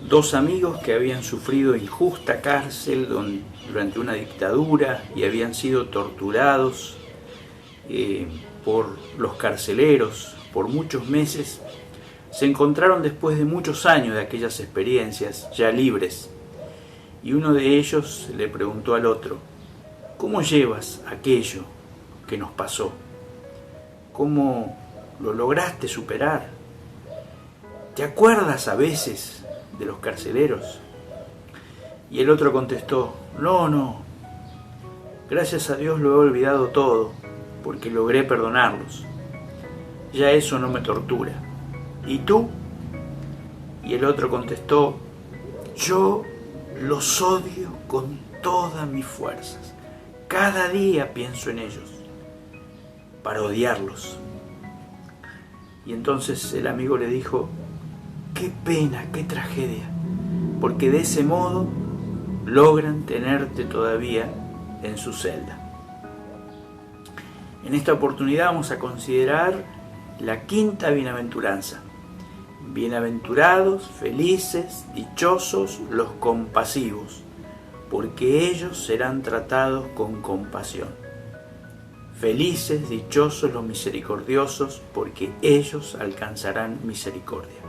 Dos amigos que habían sufrido injusta cárcel durante una dictadura y habían sido torturados por los carceleros por muchos meses, se encontraron después de muchos años de aquellas experiencias, ya libres, y uno de ellos le preguntó al otro: ¿cómo llevas aquello que nos pasó? ¿Cómo lo lograste superar? ¿Te acuerdas a veces de los carceleros? Y el otro contestó: no, gracias a Dios lo he olvidado todo, porque logré perdonarlos. Ya eso no me tortura. ¿Y tú? Y el otro contestó: yo los odio con todas mis fuerzas. Cada día pienso en ellos, para odiarlos. Y entonces el amigo le dijo: qué pena, qué tragedia, porque de ese modo logran tenerte todavía en su celda. En esta oportunidad vamos a considerar la quinta bienaventuranza. Bienaventurados, felices, dichosos los compasivos, porque ellos serán tratados con compasión. Felices, dichosos los misericordiosos, porque ellos alcanzarán misericordia.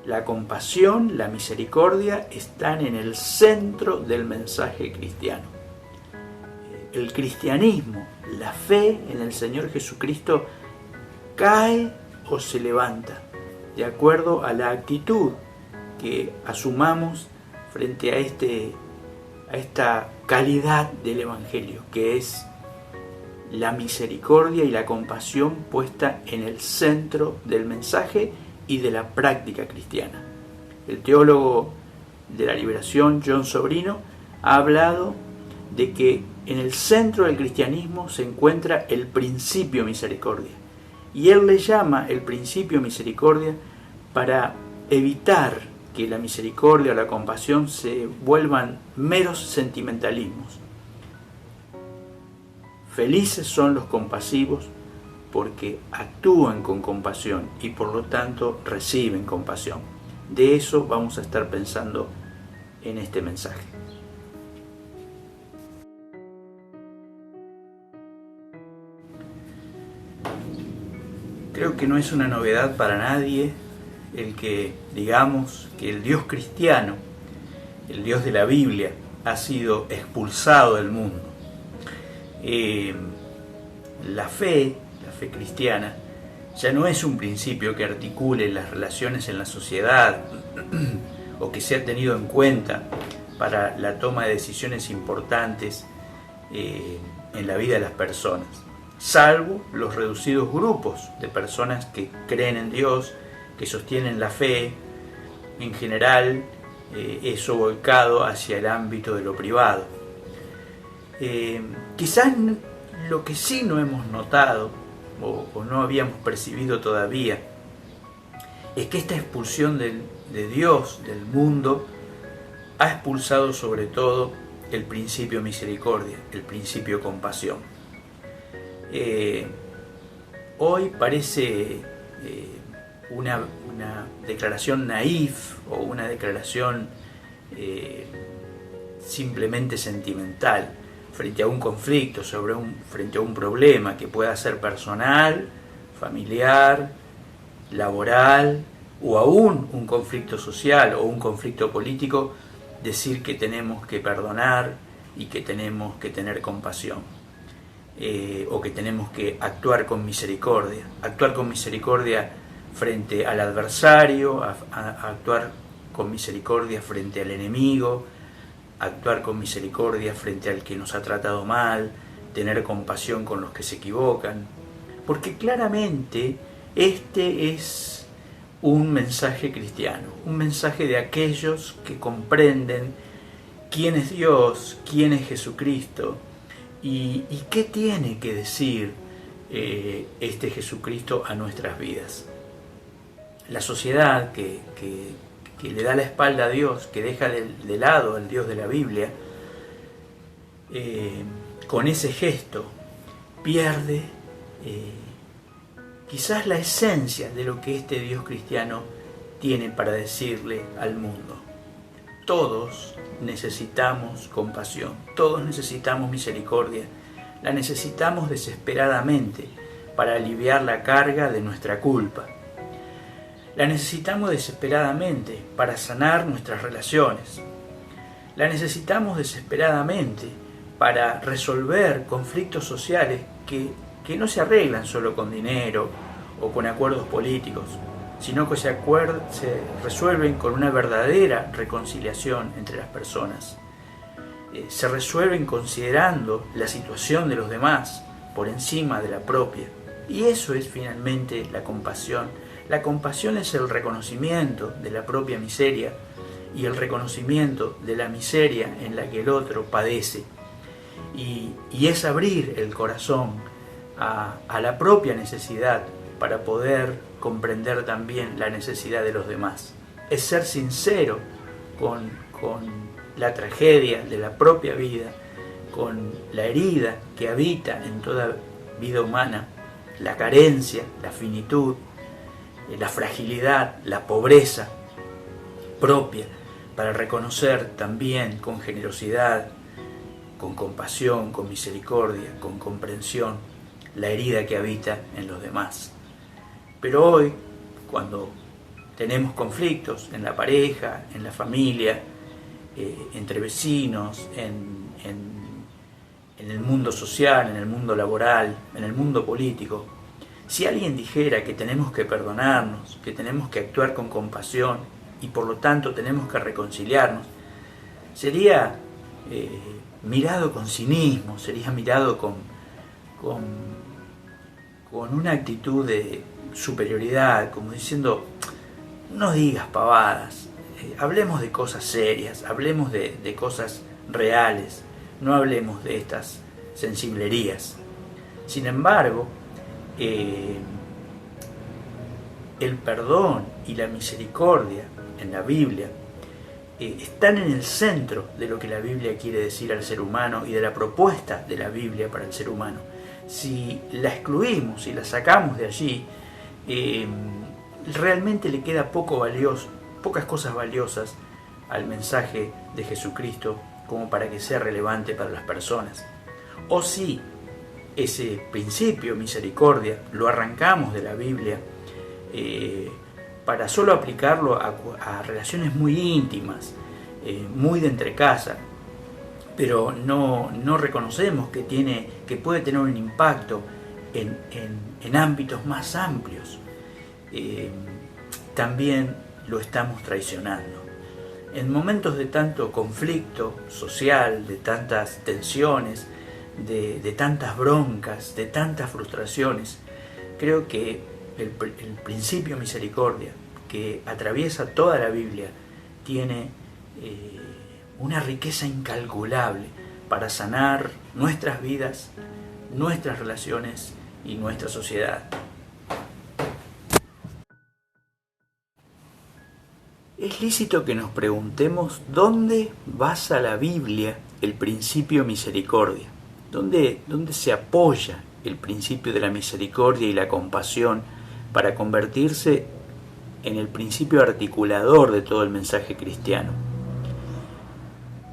La compasión, la misericordia están en el centro del mensaje cristiano. El cristianismo, la fe en el Señor Jesucristo, cae o se levanta de acuerdo a la actitud que asumamos frente a esta calidad del Evangelio, que es la misericordia y la compasión puesta en el centro del mensaje y de la práctica cristiana. El teólogo de la liberación, John Sobrino, ha hablado de que en el centro del cristianismo se encuentra el principio misericordia. Y él le llama el principio misericordia para evitar que la misericordia o la compasión se vuelvan meros sentimentalismos. Felices son los compasivos porque actúan con compasión y por lo tanto reciben compasión. De eso vamos a estar pensando en este mensaje. Creo que no es una novedad para nadie el que digamos que el Dios cristiano, el Dios de la Biblia, ha sido expulsado del mundo. La fe cristiana ya no es un principio que articule las relaciones en la sociedad o que sea tenido en cuenta para la toma de decisiones importantes en la vida de las personas, salvo los reducidos grupos de personas que creen en Dios, que sostienen la fe. En general, eso volcado hacia el ámbito de lo privado. Quizás lo que sí no hemos notado o no habíamos percibido todavía es que esta expulsión de Dios del mundo ha expulsado sobre todo el principio misericordia, el principio compasión. Hoy parece una declaración naif o una declaración simplemente sentimental frente a un conflicto, frente a un problema que pueda ser personal, familiar, laboral o aún un conflicto social o un conflicto político, decir que tenemos que perdonar y que tenemos que tener compasión. O que tenemos que actuar con misericordia frente al adversario, actuar con misericordia frente al enemigo, actuar con misericordia frente al que nos ha tratado mal, tener compasión con los que se equivocan, porque claramente este es un mensaje cristiano, un mensaje de aquellos que comprenden quién es Dios, quién es Jesucristo, y qué tiene que decir este Jesucristo a nuestras vidas. La sociedad que le da la espalda a Dios, que deja de lado al Dios de la Biblia, con ese gesto pierde quizás la esencia de lo que este Dios cristiano tiene para decirle al mundo. Todos necesitamos compasión, todos necesitamos misericordia, la necesitamos desesperadamente para aliviar la carga de nuestra culpa. La necesitamos desesperadamente para sanar nuestras relaciones. La necesitamos desesperadamente para resolver conflictos sociales que no se arreglan solo con dinero o con acuerdos políticos, sino que se resuelven con una verdadera reconciliación entre las personas. Se resuelven considerando la situación de los demás por encima de la propia. Y eso es finalmente la compasión. La compasión es el reconocimiento de la propia miseria y el reconocimiento de la miseria en la que el otro padece. Y es abrir el corazón a la propia necesidad para poder comprender también la necesidad de los demás. Es ser sincero con la tragedia de la propia vida, con la herida que habita en toda vida humana, la carencia, la finitud, la fragilidad, la pobreza propia, para reconocer también con generosidad, con compasión, con misericordia, con comprensión, la herida que habita en los demás. Pero hoy, cuando tenemos conflictos en la pareja, en la familia, entre vecinos, en el mundo social, en el mundo laboral, en el mundo político, si alguien dijera que tenemos que perdonarnos, que tenemos que actuar con compasión y por lo tanto tenemos que reconciliarnos, sería mirado con cinismo, sería mirado con una actitud de superioridad, como diciendo, no digas pavadas, hablemos de cosas serias, hablemos de cosas reales, no hablemos de estas sensiblerías. Sin embargo, el perdón y la misericordia en la Biblia están en el centro de lo que la Biblia quiere decir al ser humano y de la propuesta de la Biblia para el ser humano. Si la excluimos, si la sacamos de allí, realmente le queda pocas cosas valiosas al mensaje de Jesucristo como para que sea relevante para las personas. O si ese principio, misericordia, lo arrancamos de la Biblia para solo aplicarlo a relaciones muy íntimas, muy de entrecasa, pero no reconocemos que puede tener un impacto en ámbitos más amplios, también lo estamos traicionando. En momentos de tanto conflicto social, de tantas tensiones, de tantas broncas, de tantas frustraciones, creo que el principio misericordia que atraviesa toda la Biblia tiene una riqueza incalculable para sanar nuestras vidas, nuestras relaciones y nuestra sociedad. Es lícito que nos preguntemos dónde basa la Biblia el principio misericordia, dónde se apoya el principio de la misericordia y la compasión para convertirse en el principio articulador de todo el mensaje cristiano.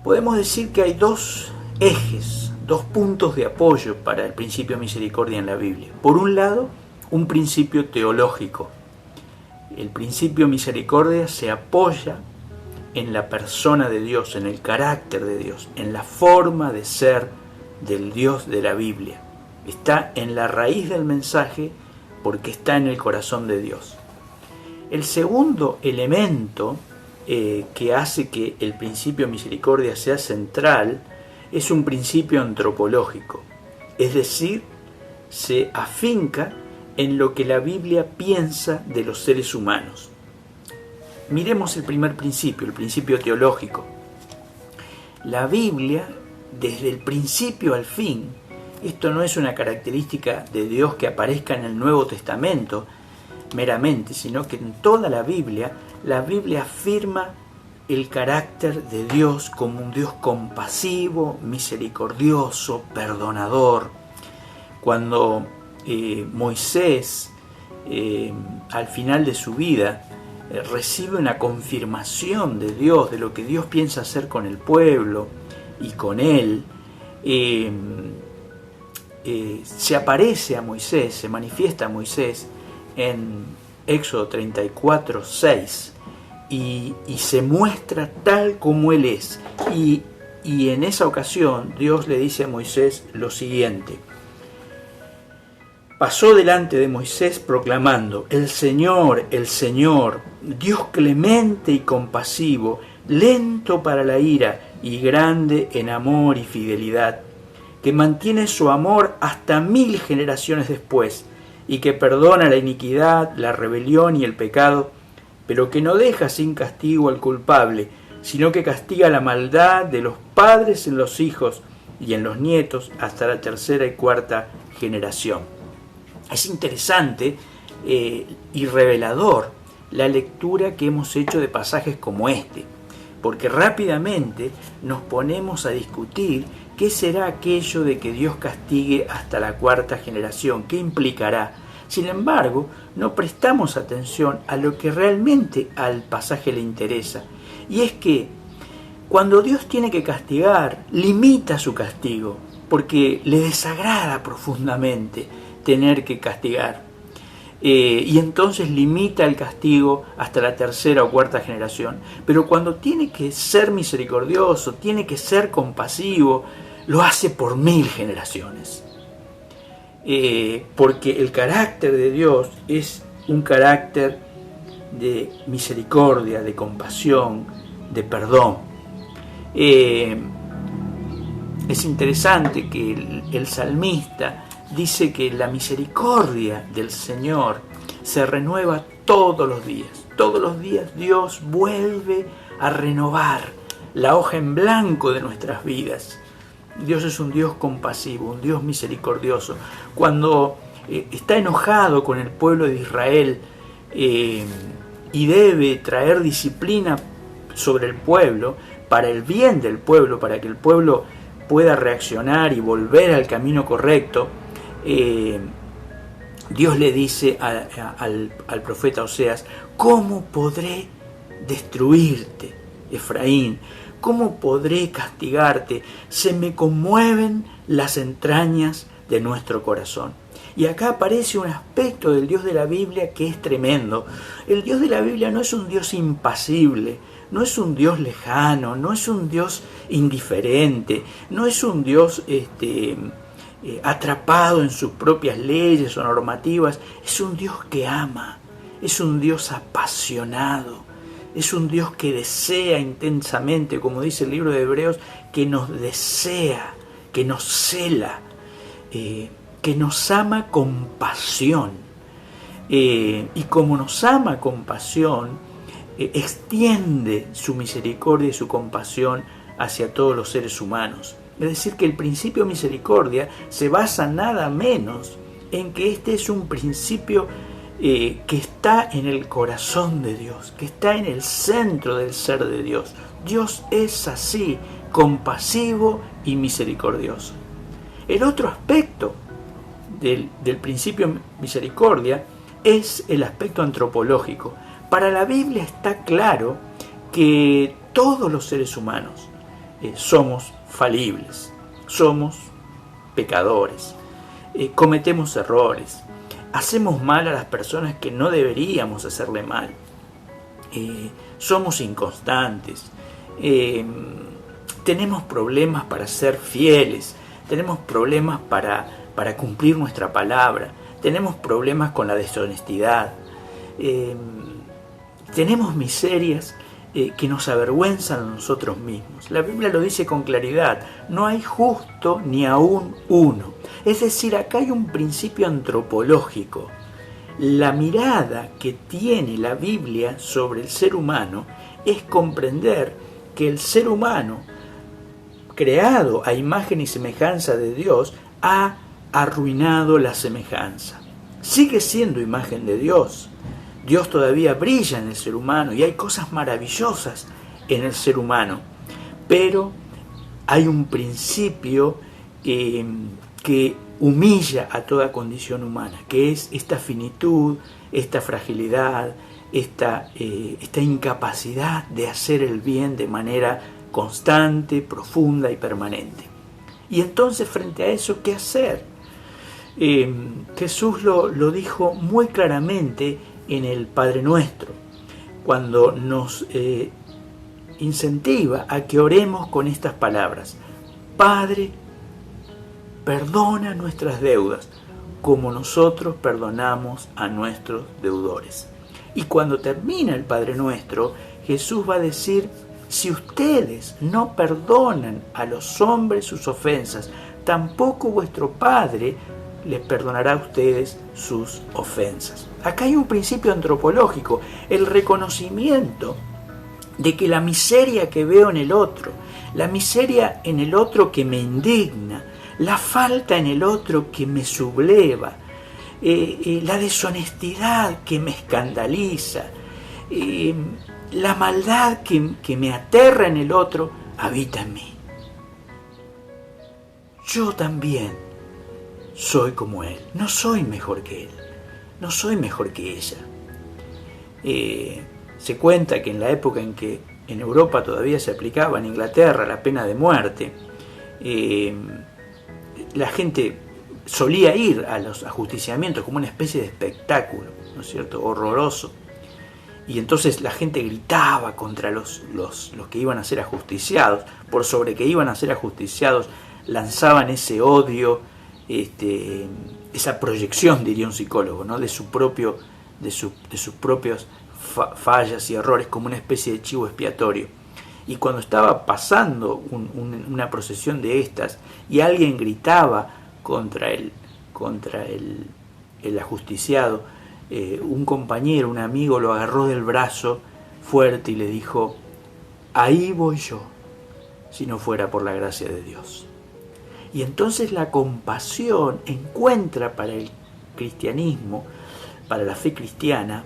Podemos decir que hay dos ejes, dos puntos de apoyo para el principio misericordia en la Biblia. Por un lado, un principio teológico. El principio misericordia se apoya en la persona de Dios, en el carácter de Dios, en la forma de ser del Dios de la Biblia. Está en la raíz del mensaje porque está en el corazón de Dios. El segundo elemento que hace que el principio misericordia sea central es un principio antropológico, es decir, se afinca en lo que la Biblia piensa de los seres humanos. Miremos el primer principio, el principio teológico. La Biblia, desde el principio al fin, esto no es una característica de Dios que aparezca en el Nuevo Testamento meramente, sino que en toda la Biblia afirma el carácter de Dios como un Dios compasivo, misericordioso, perdonador. Cuando Moisés, al final de su vida, recibe una confirmación de Dios, de lo que Dios piensa hacer con el pueblo y con él, se aparece a Moisés, se manifiesta a Moisés en Éxodo 34, 6, y se muestra tal como él es. Y en esa ocasión Dios le dice a Moisés lo siguiente: pasó delante de Moisés proclamando: el Señor, Dios clemente y compasivo, lento para la ira y grande en amor y fidelidad, que mantiene su amor hasta 1000 generaciones después, y que perdona la iniquidad, la rebelión y el pecado, pero que no deja sin castigo al culpable, sino que castiga la maldad de los padres en los hijos y en los nietos hasta la 3ª y 4ª generación. Es interesante y revelador la lectura que hemos hecho de pasajes como este, porque rápidamente nos ponemos a discutir qué será aquello de que Dios castigue hasta la 4ª generación, qué implicará. Sin embargo, no prestamos atención a lo que realmente al pasaje le interesa, y es que cuando Dios tiene que castigar, limita su castigo, porque le desagrada profundamente tener que castigar. Y entonces limita el castigo hasta la 3ª o 4ª generación. Pero cuando tiene que ser misericordioso, tiene que ser compasivo, lo hace por 1000 generaciones. Porque el carácter de Dios es un carácter de misericordia, de compasión, de perdón. Es interesante que el salmista dice que la misericordia del Señor se renueva todos los días. Todos los días Dios vuelve a renovar la hoja en blanco de nuestras vidas. Dios es un Dios compasivo, un Dios misericordioso. Cuando está enojado con el pueblo de Israel y debe traer disciplina sobre el pueblo, para el bien del pueblo, para que el pueblo pueda reaccionar y volver al camino correcto, Dios le dice al profeta Oseas: ¿cómo podré destruirte, Efraín? ¿Cómo podré castigarte? Se me conmueven las entrañas de nuestro corazón. Y acá aparece un aspecto del Dios de la Biblia que es tremendo. El Dios de la Biblia no es un Dios impasible, no es un Dios lejano, no es un Dios indiferente, no es un Dios atrapado en sus propias leyes o normativas. Es un Dios que ama, es un Dios apasionado, es un Dios que desea intensamente, como dice el libro de Hebreos, que nos desea, que nos cela, que nos ama con pasión. Y como nos ama con pasión, extiende su misericordia y su compasión hacia todos los seres humanos. Es decir, que el principio de misericordia se basa nada menos en que este es un principio que está en el corazón de Dios, que está en el centro del ser de Dios. Dios es así, compasivo y misericordioso. El otro aspecto del principio misericordia es el aspecto antropológico. Para la Biblia está claro que todos los seres humanos somos falibles, somos pecadores, cometemos errores, hacemos mal a las personas que no deberíamos hacerle mal, somos inconstantes, tenemos problemas para ser fieles, tenemos problemas para cumplir nuestra palabra, tenemos problemas con la deshonestidad, tenemos miserias que nos avergüenzan a nosotros mismos. La Biblia lo dice con claridad: no hay justo ni aún uno. Es decir, acá hay un principio antropológico. La mirada que tiene la Biblia sobre el ser humano es comprender que el ser humano, creado a imagen y semejanza de Dios, ha arruinado la semejanza. Sigue siendo imagen de Dios. Dios todavía brilla en el ser humano y hay cosas maravillosas en el ser humano, pero hay un principio que humilla a toda condición humana, que es esta finitud, esta fragilidad, esta incapacidad de hacer el bien de manera constante, profunda y permanente. Y entonces, frente a eso, ¿qué hacer? Jesús lo dijo muy claramente en el Padre Nuestro, cuando nos incentiva a que oremos con estas palabras: Padre, perdona nuestras deudas, como nosotros perdonamos a nuestros deudores. Y cuando termina el Padre Nuestro, Jesús va a decir: si ustedes no perdonan a los hombres sus ofensas, tampoco vuestro Padre les perdonará a ustedes sus ofensas. Acá hay un principio antropológico, el reconocimiento de que la miseria que veo en el otro, la miseria en el otro que me indigna, la falta en el otro que me subleva, la deshonestidad que me escandaliza, la maldad que me aterra en el otro, habita en mí. Yo también soy como él, no soy mejor que él, no soy mejor que ella. Se cuenta que en la época en que en Europa todavía se aplicaba en Inglaterra la pena de muerte, la gente solía ir a los ajusticiamientos como una especie de espectáculo, ¿no es cierto?, horroroso. Y entonces la gente gritaba contra los que iban a ser ajusticiados. Por sobre que iban a ser ajusticiados, lanzaban ese odio, esa proyección, diría un psicólogo, ¿no?, de sus propios fallas y errores, como una especie de chivo expiatorio. Y cuando estaba pasando una procesión de estas y alguien gritaba contra el ajusticiado, un compañero, un amigo lo agarró del brazo fuerte y le dijo: ahí voy yo, si no fuera por la gracia de Dios. Y entonces la compasión encuentra para el cristianismo, para la fe cristiana,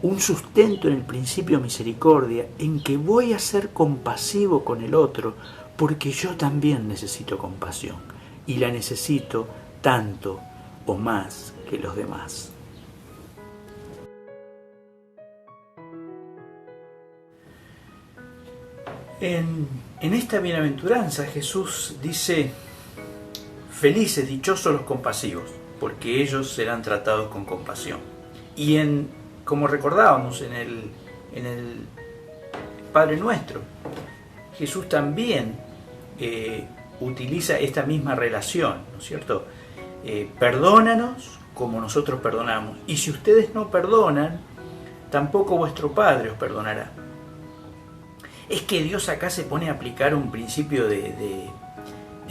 un sustento en el principio misericordia, en que voy a ser compasivo con el otro porque yo también necesito compasión y la necesito tanto o más que los demás. En esta bienaventuranza Jesús dice: felices, dichosos los compasivos, porque ellos serán tratados con compasión. Y como recordábamos en el Padre Nuestro, Jesús también utiliza esta misma relación, ¿no es cierto? Perdónanos como nosotros perdonamos, y si ustedes no perdonan, tampoco vuestro Padre os perdonará. Es que Dios acá se pone a aplicar un principio de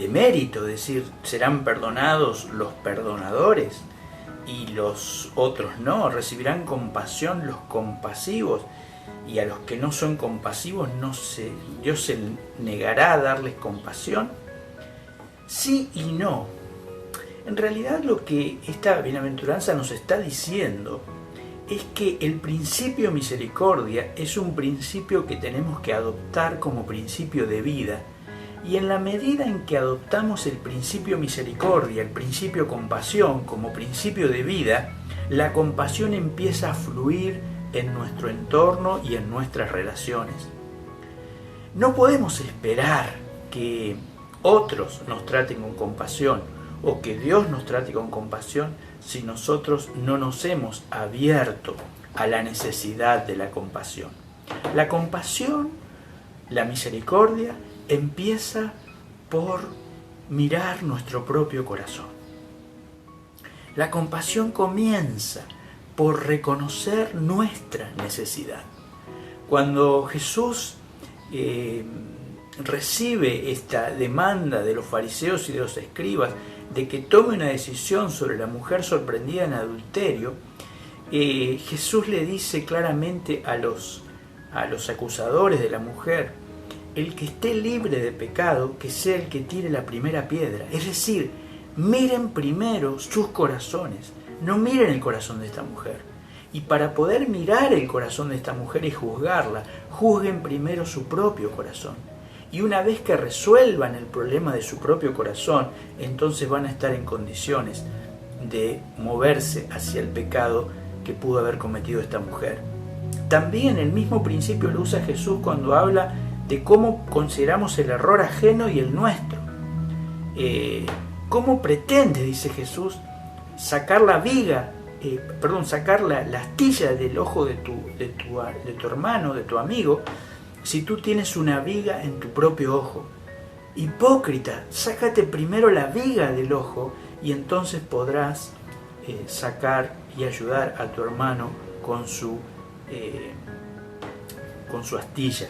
mérito, es decir, serán perdonados los perdonadores y los otros no, recibirán compasión los compasivos, y a los que no son compasivos Dios se negará a darles compasión. Sí y no. En realidad lo que esta bienaventuranza nos está diciendo es que el principio misericordia es un principio que tenemos que adoptar como principio de vida, y en la medida en que adoptamos el principio misericordia, el principio compasión como principio de vida, la compasión empieza a fluir en nuestro entorno y en nuestras relaciones. No podemos esperar que otros nos traten con compasión o que Dios nos trate con compasión si nosotros no nos hemos abierto a la necesidad de la compasión. La compasión, la misericordia, empieza por mirar nuestro propio corazón. La compasión comienza por reconocer nuestra necesidad. Cuando Jesús recibe esta demanda de los fariseos y de los escribas de que tome una decisión sobre la mujer sorprendida en adulterio, Jesús le dice claramente a los acusadores de la mujer: el que esté libre de pecado, que sea el que tire la primera piedra. Es decir, miren primero sus corazones, no miren el corazón de esta mujer. Y para poder mirar el corazón de esta mujer y juzgarla, juzguen primero su propio corazón. Y una vez que resuelvan el problema de su propio corazón, entonces van a estar en condiciones de moverse hacia el pecado que pudo haber cometido esta mujer. También el mismo principio lo usa Jesús cuando habla de cómo consideramos el error ajeno y el nuestro. ¿Cómo pretende, dice Jesús, sacar la viga, sacar la astilla del ojo de tu hermano, de tu amigo, si tú tienes una viga en tu propio ojo? Hipócrita, sácate primero la viga del ojo y entonces podrás sacar y ayudar a tu hermano con su astilla.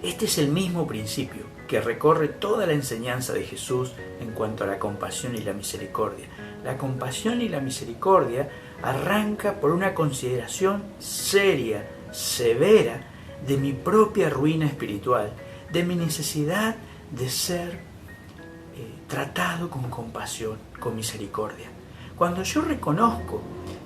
Este es el mismo principio que recorre toda la enseñanza de Jesús en cuanto a la compasión y la misericordia. La compasión y la misericordia arranca por una consideración seria, severa, de mi propia ruina espiritual, de mi necesidad de ser tratado con compasión, con misericordia. Cuando yo reconozco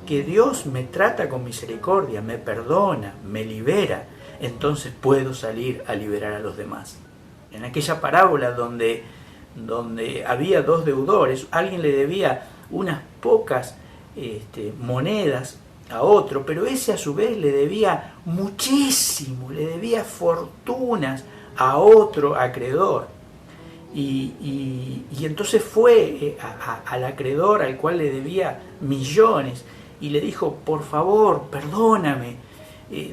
que Dios me trata con misericordia, me perdona, me libera, entonces puedo salir a liberar a los demás. En aquella parábola donde había dos deudores, alguien le debía unas pocas monedas a otro, pero ese a su vez le debía muchísimo, le debía fortunas a otro acreedor. Y entonces fue al acreedor al cual le debía millones y le dijo: por favor, perdóname,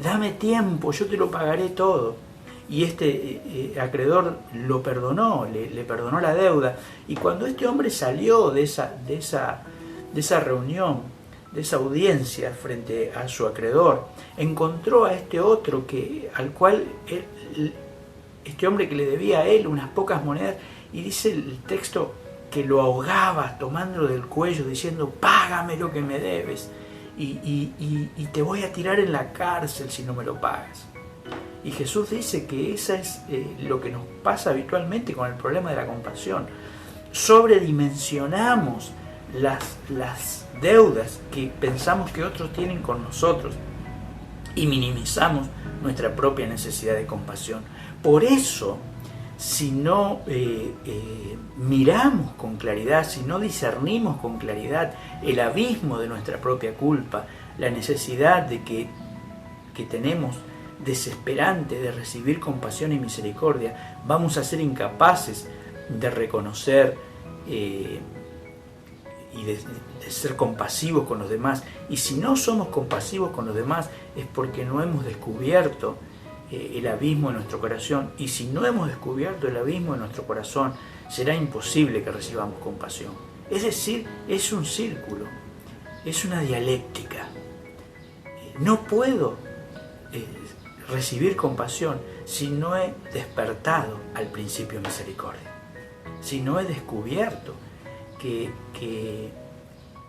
dame tiempo, yo te lo pagaré todo. Y este acreedor lo perdonó, le perdonó la deuda. Y cuando este hombre salió de esa reunión, de esa audiencia frente a su acreedor, encontró a este otro al cual este hombre que le debía a él unas pocas monedas, y dice el texto que lo ahogaba tomándolo del cuello diciendo: págame lo que me debes y te voy a tirar en la cárcel si no me lo pagas. Y Jesús dice que esa es lo que nos pasa habitualmente con el problema de la compasión. Sobredimensionamos las deudas que pensamos que otros tienen con nosotros y minimizamos nuestra propia necesidad de compasión. Por eso, si no miramos con claridad, si no discernimos con claridad el abismo de nuestra propia culpa, la necesidad que tenemos desesperante de recibir compasión y misericordia, vamos a ser incapaces de reconocer y de ser compasivos con los demás. Y si no somos compasivos con los demás es porque no hemos descubierto el abismo de nuestro corazón, y si no hemos descubierto el abismo de nuestro corazón, será imposible que recibamos compasión. Es decir, es un círculo, es una dialéctica. No puedo recibir compasión si no he despertado al principio de misericordia, si no he descubierto que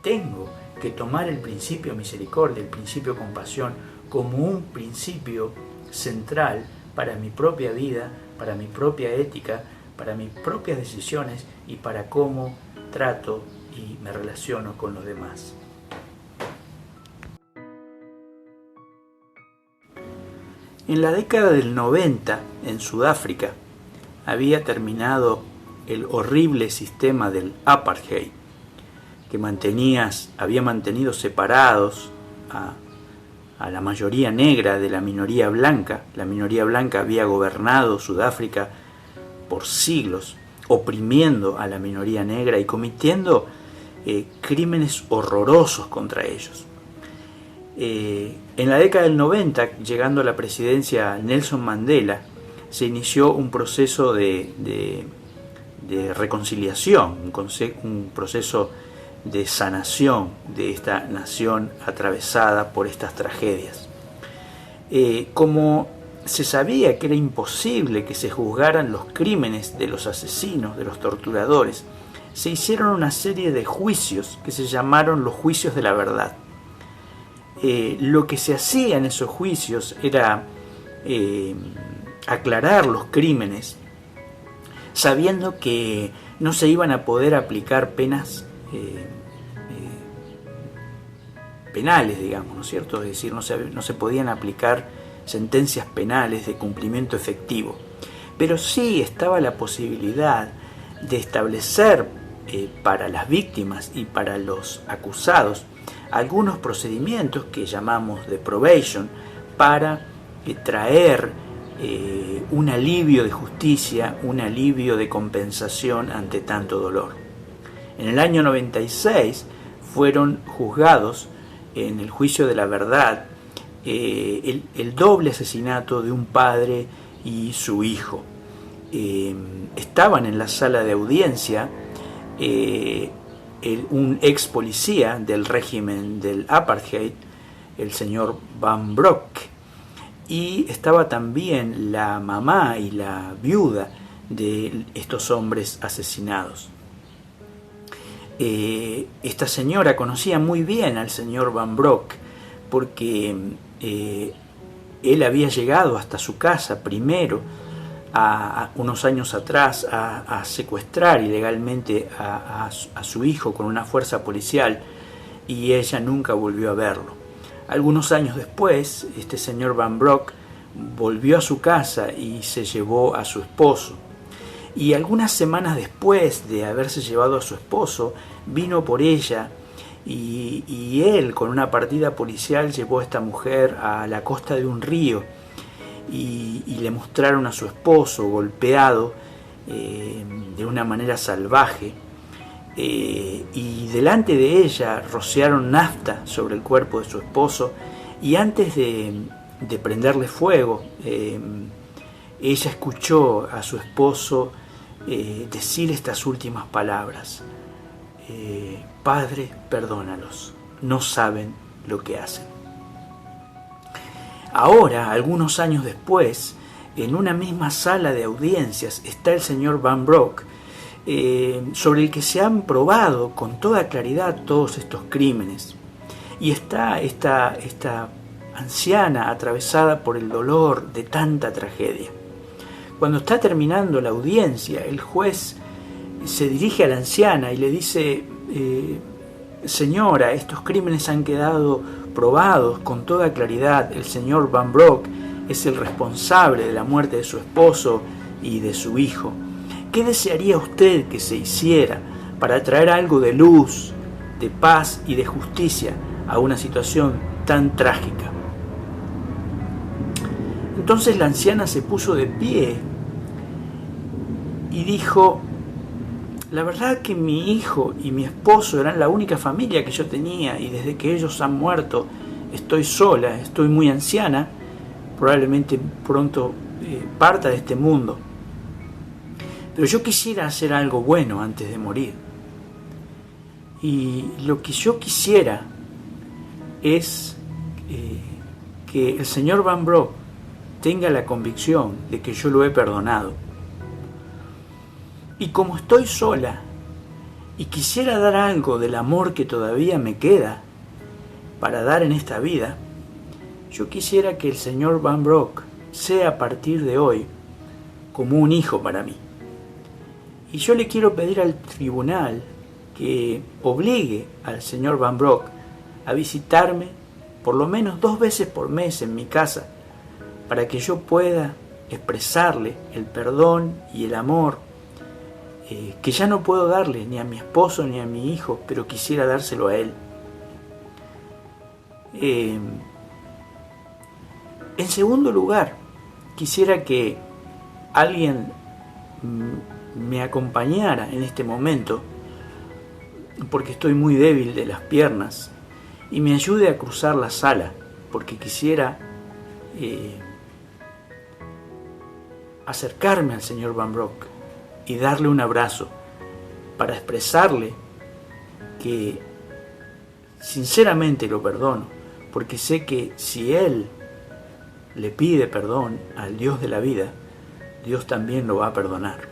tengo que tomar el principio de misericordia, el principio de compasión, como un principio central para mi propia vida, para mi propia ética, para mis propias decisiones y para cómo trato y me relaciono con los demás. En la década del 90, en Sudáfrica, había terminado el horrible sistema del apartheid, que había mantenido separados a la mayoría negra de la minoría blanca. La minoría blanca había gobernado Sudáfrica por siglos, oprimiendo a la minoría negra y cometiendo crímenes horrorosos contra ellos. En la década del 90, llegando a la presidencia Nelson Mandela, se inició un proceso de reconciliación, un proceso de sanación de esta nación atravesada por estas tragedias. Como se sabía que era imposible que se juzgaran los crímenes de los asesinos, de los torturadores, se hicieron una serie de juicios que se llamaron los juicios de la verdad. Lo que se hacía en esos juicios era aclarar los crímenes, sabiendo que no se iban a poder aplicar penas penales, digamos, ¿no es cierto? Es decir, no se podían aplicar sentencias penales de cumplimiento efectivo, pero sí estaba la posibilidad de establecer para las víctimas y para los acusados algunos procedimientos que llamamos de probation para traer un alivio de justicia, un alivio de compensación ante tanto dolor. En el año 96 fueron juzgados en el juicio de la verdad el doble asesinato de un padre y su hijo. Estaban en la sala de audiencia un ex policía del régimen del apartheid, el señor Van Brock, y estaba también la mamá y la viuda de estos hombres asesinados. Esta señora conocía muy bien al señor Van Brock porque él había llegado hasta su casa primero, unos años atrás, a secuestrar ilegalmente a su hijo con una fuerza policial, y ella nunca volvió a verlo. Algunos años después, este señor Van Brock volvió a su casa y se llevó a su esposo. Y algunas semanas después de haberse llevado a su esposo, vino por ella y él, con una partida policial, llevó a esta mujer a la costa de un río y le mostraron a su esposo golpeado de una manera salvaje. Y delante de ella rociaron nafta sobre el cuerpo de su esposo, y antes de prenderle fuego, ella escuchó a su esposo decir estas últimas palabras: Padre, perdónalos, no saben lo que hacen. Ahora, algunos años después, en una misma sala de audiencias está el señor Van Brock, sobre el que se han probado con toda claridad todos estos crímenes. Y está esta anciana atravesada por el dolor de tanta tragedia. Cuando está terminando la audiencia, el juez se dirige a la anciana y le dice: señora, estos crímenes han quedado probados con toda claridad. El señor Van Brock es el responsable de la muerte de su esposo y de su hijo. ¿Qué desearía usted que se hiciera para traer algo de luz, de paz y de justicia a una situación tan trágica? Entonces la anciana se puso de pie y dijo: la verdad que mi hijo y mi esposo eran la única familia que yo tenía, y desde que ellos han muerto estoy sola, estoy muy anciana, probablemente pronto parta de este mundo. Pero yo quisiera hacer algo bueno antes de morir. Y lo que yo quisiera es que el señor Van Brock tenga la convicción de que yo lo he perdonado. Y como estoy sola y quisiera dar algo del amor que todavía me queda para dar en esta vida, yo quisiera que el señor Van Brock sea a partir de hoy como un hijo para mí. Y yo le quiero pedir al tribunal que obligue al señor Van Brock a visitarme por lo menos 2 veces por mes en mi casa, para que yo pueda expresarle el perdón y el amor que ya no puedo darle ni a mi esposo ni a mi hijo, pero quisiera dárselo a él. En segundo lugar, quisiera que alguien me acompañara en este momento, porque estoy muy débil de las piernas, y me ayude a cruzar la sala, porque quisiera acercarme al señor Van Brock y darle un abrazo para expresarle que sinceramente lo perdono, porque sé que si él le pide perdón al Dios de la vida, Dios también lo va a perdonar.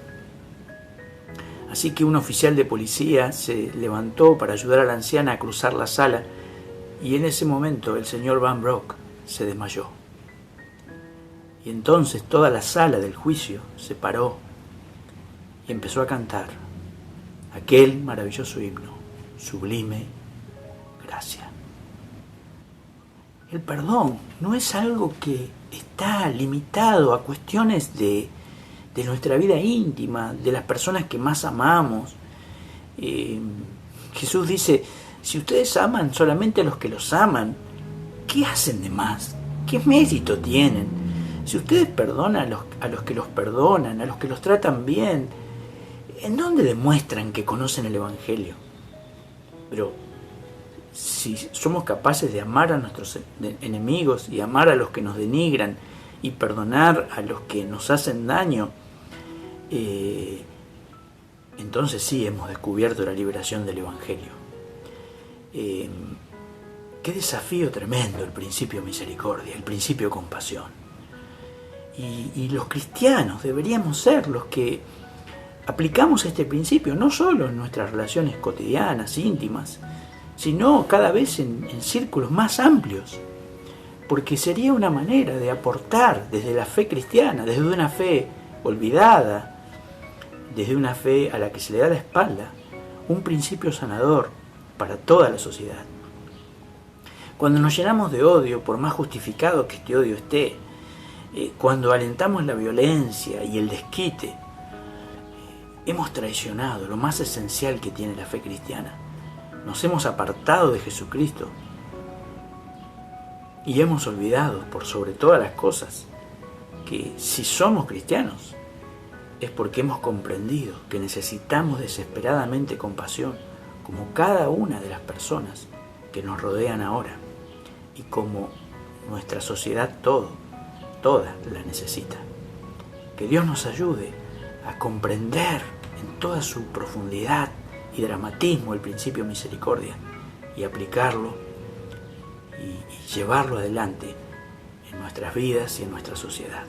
Así que un oficial de policía se levantó para ayudar a la anciana a cruzar la sala, y en ese momento el señor Van Brock se desmayó. Y entonces toda la sala del juicio se paró y empezó a cantar aquel maravilloso himno: sublime gracia. El perdón no es algo que está limitado a cuestiones de nuestra vida íntima, de las personas que más amamos. Jesús dice: Si ustedes aman solamente a los que los aman, ¿qué hacen de más? ¿Qué mérito tienen? Si ustedes perdonan a los que los perdonan, a los que los tratan bien, ¿en dónde demuestran que conocen el Evangelio? Pero si somos capaces de amar a nuestros enemigos y amar a los que nos denigran y perdonar a los que nos hacen daño, entonces sí hemos descubierto la liberación del Evangelio. Qué desafío tremendo el principio misericordia, el principio compasión. Y los cristianos deberíamos ser los que aplicamos este principio no solo en nuestras relaciones cotidianas, íntimas, sino cada vez en círculos más amplios, porque sería una manera de aportar desde la fe cristiana, desde una fe olvidada, desde una fe a la que se le da la espalda, un principio sanador para toda la sociedad. Cuando nos llenamos de odio, por más justificado que este odio esté, cuando alentamos la violencia y el desquite, hemos traicionado lo más esencial que tiene la fe cristiana. Nos hemos apartado de Jesucristo y hemos olvidado, por sobre todas las cosas, que si somos cristianos es porque hemos comprendido que necesitamos desesperadamente compasión, como cada una de las personas que nos rodean ahora y como nuestra sociedad toda la necesita. Que Dios nos ayude a comprender en toda su profundidad y dramatismo el principio misericordia y aplicarlo y llevarlo adelante en nuestras vidas y en nuestra sociedad.